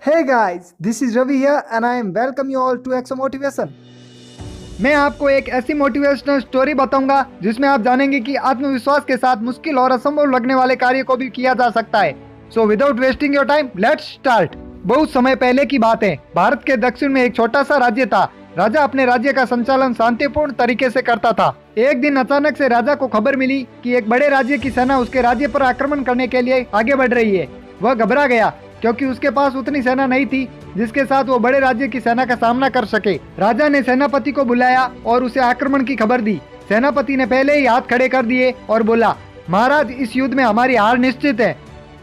Hey guys, this is Ravi here and I am welcome you all to Exo Motivation. मैं आपको एक ऐसी motivational story बताऊंगा जिसमें आप जानेंगे कि आत्मविश्वास के साथ मुश्किल और असंभव लगने वाले कार्य को भी किया जा सकता है। So without wasting your time, let's start. बहुत समय पहले की बात है। भारत के दक्षिण में एक छोटा सा राज्य था। राजा अपने राज्य का संचालन शांतिपूर्ण तरीके से करता था। एक दिन अचानक से राजा को खबर मिली कि एक बड़े राज्य की सेना उसके राज्य पर आक्रमण करने के लिए आगे बढ़ रही है। वह घबरा गया क्योंकि उसके पास उतनी सेना नहीं थी जिसके साथ वो बड़े राज्य की सेना का सामना कर सके। राजा ने सेनापति को बुलाया और उसे आक्रमण की खबर दी। सेनापति ने पहले ही हाथ खड़े कर दिए और बोला, महाराज, इस युद्ध में हमारी हार निश्चित है।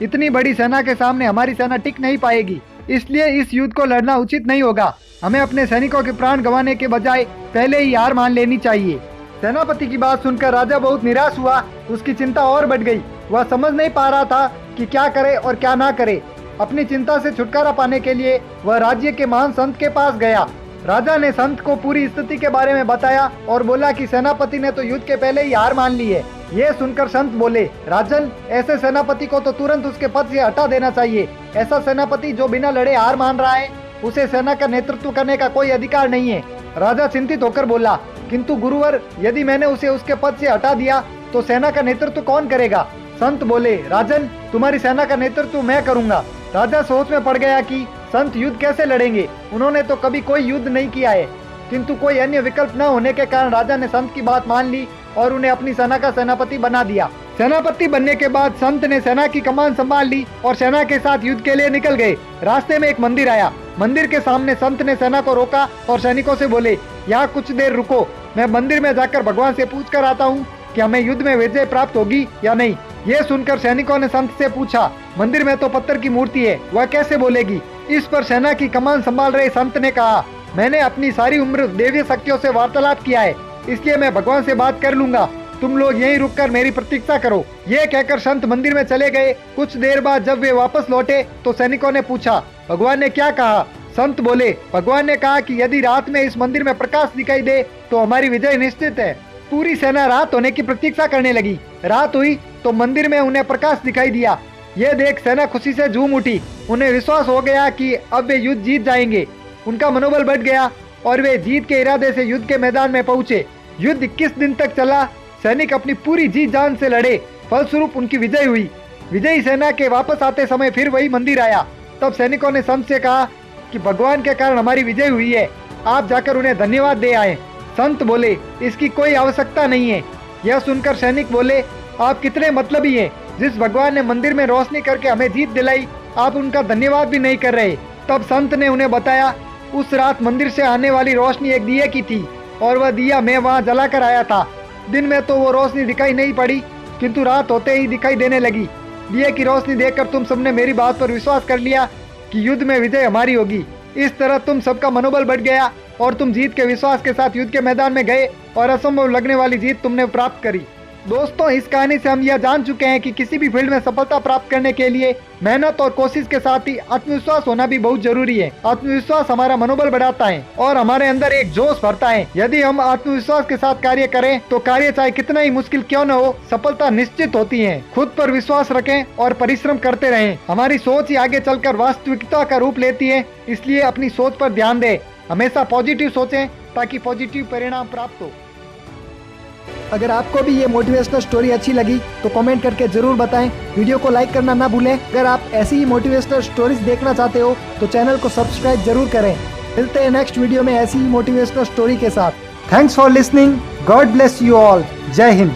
इतनी बड़ी सेना के सामने हमारी सेना टिक नहीं पाएगी, इसलिए इस युद्ध को लड़ना उचित नहीं होगा। हमें अपने सैनिकों के प्राण गंवाने के बजाय पहले ही हार मान लेनी चाहिए। सेनापति की बात सुनकर राजा बहुत निराश हुआ। उसकी चिंता और बढ़ गई। वह समझ नहीं पा रहा था कि क्या करे और क्या ना करे। अपनी चिंता से छुटकारा पाने के लिए वह राज्य के महान संत के पास गया। राजा ने संत को पूरी स्थिति के बारे में बताया और बोला कि सेनापति ने तो युद्ध के पहले ही हार मान ली है। ये सुनकर संत बोले, राजन, ऐसे सेनापति को तो तुरंत उसके पद से हटा देना चाहिए। ऐसा सेनापति जो बिना लड़े हार मान रहा है, उसे सेना का नेतृत्व करने का कोई अधिकार नहीं है। राजा चिंतित होकर बोला, किंतु गुरुवर, यदि मैंने उसे उसके पद से हटा दिया तो सेना का नेतृत्व कौन करेगा? संत बोले, राजन, तुम्हारी सेना का नेतृत्व मैं करूंगा। राजा सोच में पड़ गया कि संत युद्ध कैसे लड़ेंगे। उन्होंने तो कभी कोई युद्ध नहीं किया है, किंतु कोई अन्य विकल्प न होने के कारण राजा ने संत की बात मान ली और उन्हें अपनी सेना का सेनापति बना दिया। सेनापति बनने के बाद संत ने सेना की कमान संभाल ली और सेना के साथ युद्ध के लिए निकल गए। रास्ते में एक मंदिर आया। मंदिर के सामने संत ने सेना को रोका और सैनिकों से बोले, यहाँ कुछ देर रुको, मैं मंदिर में जाकर भगवान से पूछ कर आता हूँ कि हमें युद्ध में विजय प्राप्त होगी या नहीं। ये सुनकर सैनिकों ने संत से पूछा, मंदिर में तो पत्थर की मूर्ति है, वह कैसे बोलेगी? इस पर सेना की कमान संभाल रहे संत ने कहा, मैंने अपनी सारी उम्र देवी शक्तियों से वार्तालाप किया है, इसलिए मैं भगवान से बात कर लूंगा। तुम लोग यहीं रुककर मेरी प्रतीक्षा करो। ये कहकर संत मंदिर में चले गए। कुछ देर बाद जब वे वापस लौटे तो सैनिकों ने पूछा, भगवान ने क्या कहा? संत बोले, भगवान ने कहा कि यदि रात में इस मंदिर में प्रकाश दिखाई दे तो हमारी विजय निश्चित है। पूरी सेना रात होने की प्रतीक्षा करने लगी। रात हुई तो मंदिर में उन्हें प्रकाश दिखाई दिया। ये देख सेना खुशी से झूम उठी। उन्हें विश्वास हो गया कि अब वे युद्ध जीत जाएंगे। उनका मनोबल बढ़ गया और वे जीत के इरादे से युद्ध के मैदान में पहुंचे। युद्ध 21 दिन तक चला। सैनिक अपनी पूरी जी जान से लड़े। फलस्वरूप उनकी विजय हुई। विजयी सेना के वापस आते समय फिर वही मंदिर आया। तब सैनिकों ने संत से कहा कि भगवान के कारण हमारी विजय हुई है, आप जाकर उन्हें धन्यवाद दे आए। संत बोले, इसकी कोई आवश्यकता नहीं है। यह सुनकर सैनिक बोले, आप कितने मतलबी हैं। जिस भगवान ने मंदिर में रोशनी करके हमें जीत दिलाई, आप उनका धन्यवाद भी नहीं कर रहे। तब संत ने उन्हें बताया, उस रात मंदिर से आने वाली रोशनी एक दिए की थी और वह दिया मैं वहां जलाकर आया था। दिन में तो वो रोशनी दिखाई नहीं पड़ी, किंतु रात होते ही दिखाई देने लगी। दिए की रोशनी देखकर तुम सबने मेरी बात पर विश्वास कर लिया कि युद्ध में विजय हमारी होगी। इस तरह तुम सबका मनोबल बढ़ गया और तुम जीत के विश्वास के साथ युद्ध के मैदान में गए और असंभव लगने वाली जीत तुमने प्राप्त करी। दोस्तों, इस कहानी से हम यह जान चुके हैं कि किसी भी फील्ड में सफलता प्राप्त करने के लिए मेहनत और कोशिश के साथ ही आत्मविश्वास होना भी बहुत जरूरी है। आत्मविश्वास हमारा मनोबल बढ़ाता है और हमारे अंदर एक जोश भरता है। यदि हम आत्मविश्वास के साथ कार्य करें तो कार्य चाहे कितना ही मुश्किल क्यों न हो, सफलता निश्चित होती है। खुद पर विश्वास रखें और परिश्रम करते रहें। हमारी सोच ही आगे चलकर वास्तविकता का रूप लेती है, इसलिए अपनी सोच पर ध्यान दें। हमेशा पॉजिटिव सोचें ताकि पॉजिटिव परिणाम प्राप्त हो। अगर आपको भी ये मोटिवेशनल स्टोरी अच्छी लगी तो कमेंट करके जरूर बताएं। वीडियो को लाइक करना ना भूलें। अगर आप ऐसी ही मोटिवेशनल स्टोरीज देखना चाहते हो तो चैनल को सब्सक्राइब जरूर करें। मिलते हैं नेक्स्ट वीडियो में ऐसी ही मोटिवेशनल स्टोरी के साथ। Thanks for listening. God bless you all. जय हिंद।